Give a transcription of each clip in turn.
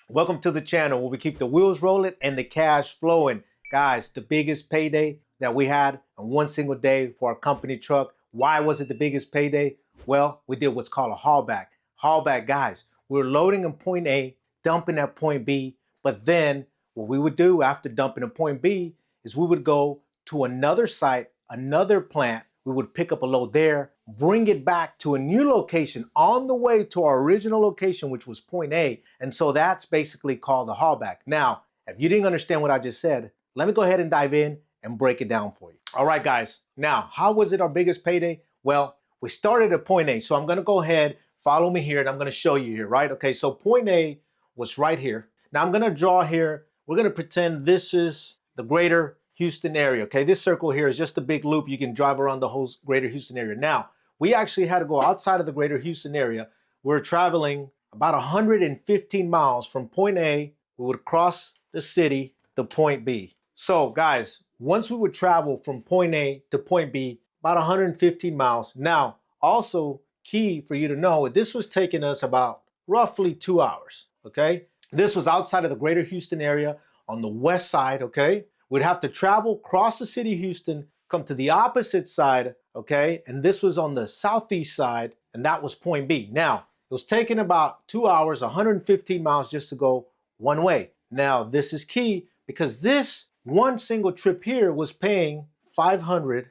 Welcome to the channel where we keep the wheels rolling and the cash flowing. Guys, the biggest payday that we had in one single day for our company truck. Why was it the biggest payday? Well, we did what's called a haulback. Haulback, guys, we're loading in point A, dumping at point B, but then what we would do after dumping at point B is we would go to another site, another plant. We would pick up a load there, bring it back to a new location on the way to our original location, which was point A. And so that's basically called the haulback. Now, if you didn't understand what I just said, let me go ahead and dive in and break it down for you. All right, guys. Now, how was it our biggest payday? Well, we started at point A. So I'm going to go ahead, follow me here, and I'm going to show you here, right? Okay, so point A was right here. Now I'm going to draw here. We're going to pretend this is the greater Houston area. Okay, this circle here is just a big loop. You can drive around the whole greater Houston area. Now, we actually had to go outside of the greater Houston area. We're traveling about 115 miles from point A. We would cross the city to point B. So guys, once we would travel from point A to point B, about 115 miles. Now, also key for you to know, this was taking us about roughly 2 hours, okay? This was outside of the greater Houston area on the west side, okay? We'd have to travel, cross the city of Houston, come to the opposite side, okay? And this was on the southeast side, and that was point B. Now, it was taking about 2 hours, 115 miles just to go one way. Now, this is key because this one single trip here was paying $575,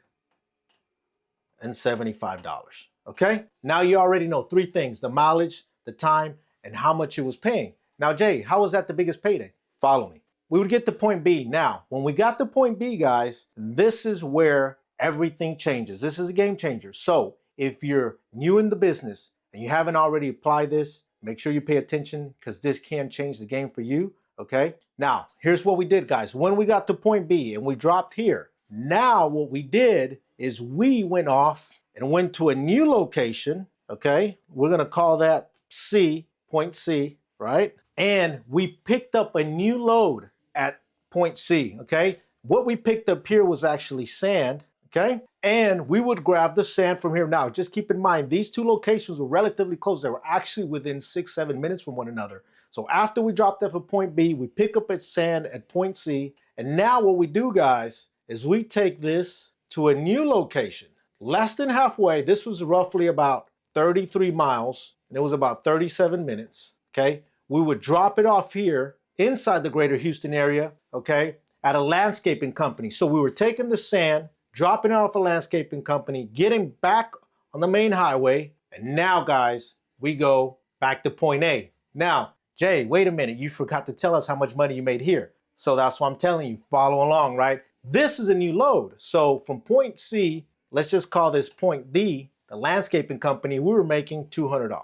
okay? Now you already know three things: the mileage, the time, and how much it was paying. Now, Jay, how was that the biggest payday? Follow me. We would get to point B. Now, when we got to point B, guys, this is where everything changes. This is a game changer. So if you're new in the business and you haven't already applied this, make sure you pay attention because this can change the game for you, okay? Now, here's what we did, guys. When we got to point B and we dropped here, now what we did is we went off and went to a new location, okay? We're gonna call that C, point C, right? And we picked up a new load at point C, okay? What we picked up here was actually sand, okay? And we would grab the sand from here. Now, just keep in mind, these two locations were relatively close. They were actually within 6-7 minutes from one another. So after we dropped off at point B, we pick up at sand at point C. And now what we do, guys, is we take this to a new location, less than halfway. This was roughly about 33 miles, and it was about 37 minutes, okay? We would drop it off here inside the greater Houston area, okay, at a landscaping company. So we were taking the sand, dropping it off a landscaping company, getting back on the main highway, and now, guys, we go back to point A. Now, Jay, wait a minute, you forgot to tell us how much money you made here. So that's why I'm telling you, follow along, right? This is a new load. So from point C, let's just call this point D, the landscaping company, we were making $200.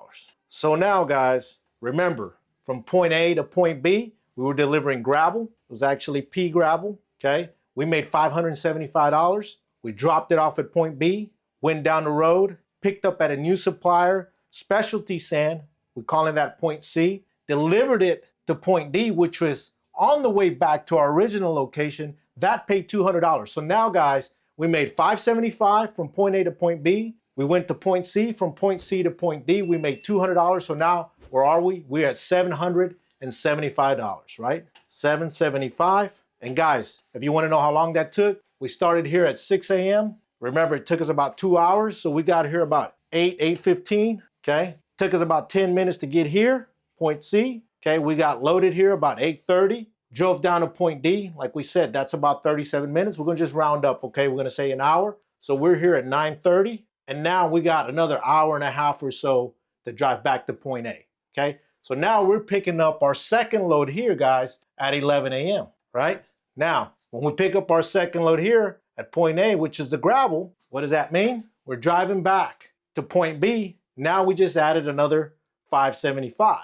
So now, guys, remember, from point A to point B, we were delivering gravel. It was actually pea gravel, okay? We made $575. We dropped it off at point B, went down the road, picked up at a new supplier, specialty sand, we're calling that point C, delivered it to point D, which was on the way back to our original location. That paid $200. So now, guys, we made $575 from point A to point B. We went to point C. From point C to point D, we made $200. So now, where are we? We're at $775, right? $775. And guys, if you want to know how long that took, we started here at 6 a.m. Remember, it took us about 2 hours. So we got here about 8:15, okay? Took us about 10 minutes to get here, point C. Okay, we got loaded here about 8:30. Drove down to point D. Like we said, that's about 37 minutes. We're going to just round up, okay? We're going to say an hour. So we're here at 9:30. And now we got another hour and a half or so to drive back to point A. Okay, so now we're picking up our second load here, guys, at 11 a.m., right? Now, when we pick up our second load here at point A, which is the gravel, what does that mean? We're driving back to point B. Now we just added another $575.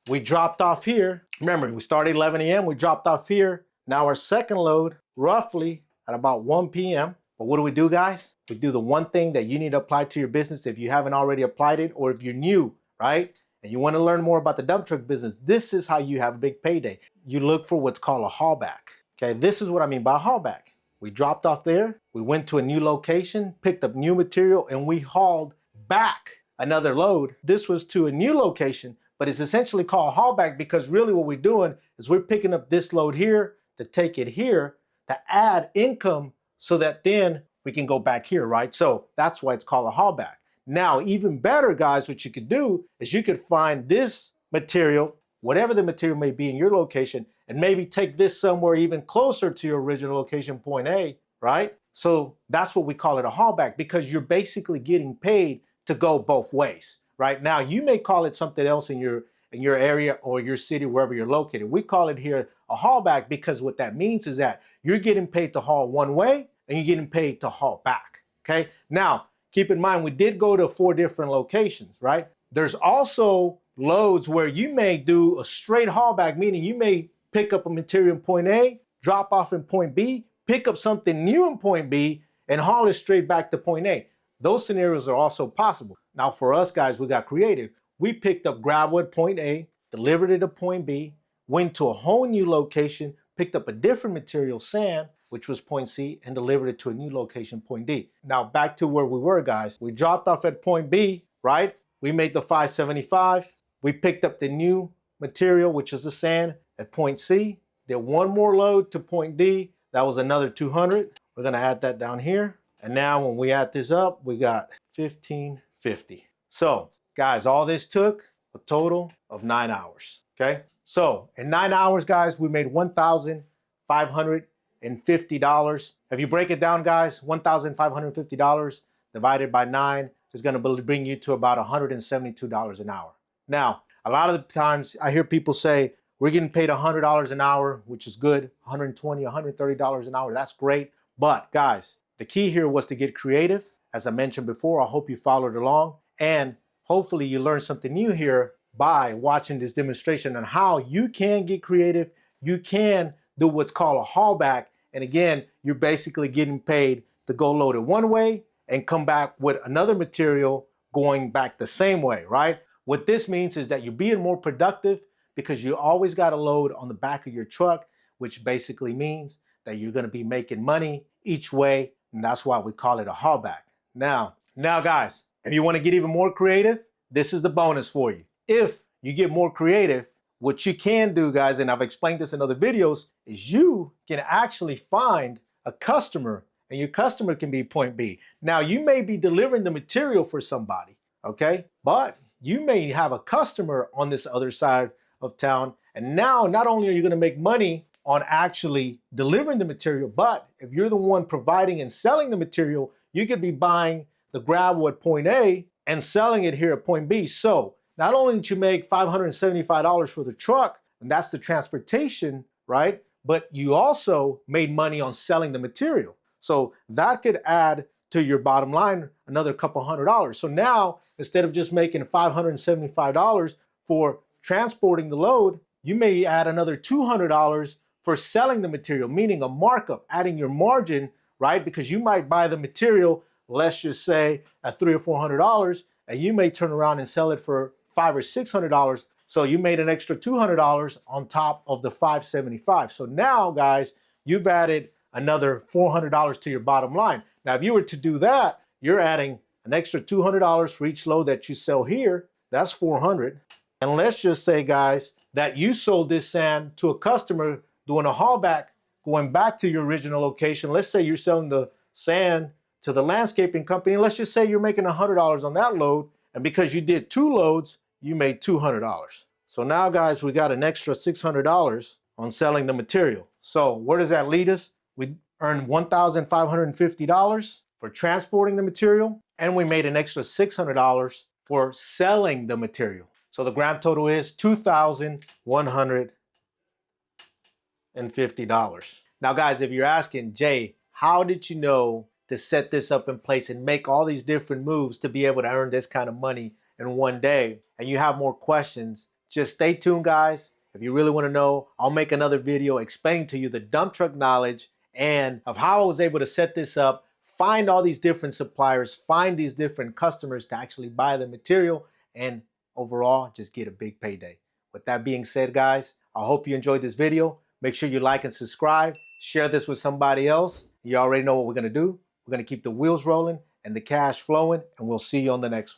We dropped off here. Remember, we started 11 a.m., we dropped off here. Now our second load, roughly at about 1 p.m. But what do we do, guys? We do the one thing that you need to apply to your business if you haven't already applied it, or if you're new, right? And you want to learn more about the dump truck business, this is how you have a big payday. You look for what's called a haulback. Okay, this is what I mean by a haulback. We dropped off there, we went to a new location, picked up new material, and we hauled back another load. This was to a new location, but it's essentially called haulback because really what we're doing is we're picking up this load here to take it here to add income so that then we can go back here, right? So that's why it's called a haulback. Now, even better, guys, what you could do is you could find this material, whatever the material may be in your location, and maybe take this somewhere even closer to your original location, point A, right? So that's what we call it a haulback because you're basically getting paid to go both ways, right? Now, you may call it something else in your area or your city, wherever you're located. We call it here a haulback because what that means is that you're getting paid to haul one way and you're getting paid to haul back, okay? Now, keep in mind, we did go to 4 different locations, right? There's also loads where you may do a straight haulback, meaning you may pick up a material in point A, drop off in point B, pick up something new in point B, and haul it straight back to point A. Those scenarios are also possible. Now for us guys, we got creative. We picked up gravel at point A, delivered it to point B, went to a whole new location, picked up a different material, sand, which was point C, and delivered it to a new location, point D. Now back to where we were, guys. We dropped off at point B, right? We made the 575. We picked up the new material, which is the sand, at point C. Did one more load to point D. That was another 200. We're gonna add that down here. And now when we add this up, we got 1550. So guys, all this took a total of 9 hours, okay? So in 9 hours, guys, we made $1,550. If you break it down, guys, $1,550 divided by 9 is gonna bring you to about $172 an hour. Now, a lot of the times I hear people say, we're getting paid $100 an hour, which is good, $120, $130 an hour, that's great. But guys, the key here was to get creative. As I mentioned before, I hope you followed along. And hopefully you learned something new here by watching this demonstration on how you can get creative. You can do what's called a haulback. And again, you're basically getting paid to go load it one way and come back with another material going back the same way, right? What this means is that you're being more productive because you always got a load on the back of your truck, which basically means that you're gonna be making money each way, and that's why we call it a haulback. Now guys, if you wanna get even more creative, this is the bonus for you. If you get more creative, what you can do, guys, and I've explained this in other videos, is you can actually find a customer, and your customer can be point B. Now, you may be delivering the material for somebody, okay? But you may have a customer on this other side of town, and now not only are you gonna make money on actually delivering the material, but if you're the one providing and selling the material, you could be buying the gravel at point A and selling it here at point B. So not only did you make $575 for the truck, and that's the transportation, right? But you also made money on selling the material. So that could add to your bottom line another couple $100. So now, instead of just making $575 for transporting the load, you may add another $200 for selling the material, meaning a markup, adding your margin, right? Because you might buy the material, let's just say at $300 or $400, and you may turn around and sell it for $500 or $600. So you made an extra $200 on top of the $575. So now, guys, you've added another $400 to your bottom line. Now, if you were to do that, you're adding an extra $200 for each load that you sell here. That's $400. And let's just say, guys, that you sold this sand to a customer doing a haulback, going back to your original location. Let's say you're selling the sand to the landscaping company. And let's just say you're making $100 on that load. And because you did 2 loads, you made $200. So now, guys, we got an extra $600 on selling the material. So where does that lead us? We earned $1,550 for transporting the material, and we made an extra $600 for selling the material. So the grand total is $2,150. Now, guys, if you're asking, Jay, how did you know to set this up in place and make all these different moves to be able to earn this kind of money in one day, and you have more questions, just stay tuned, guys. If you really want to know, I'll make another video explaining to you the dump truck knowledge and of how I was able to set this up, find all these different suppliers, find these different customers to actually buy the material, and overall, just get a big payday. With that being said, guys, I hope you enjoyed this video. Make sure you like and subscribe. Share this with somebody else. You already know what we're going to do. We're going to keep the wheels rolling and the cash flowing, and we'll see you on the next one.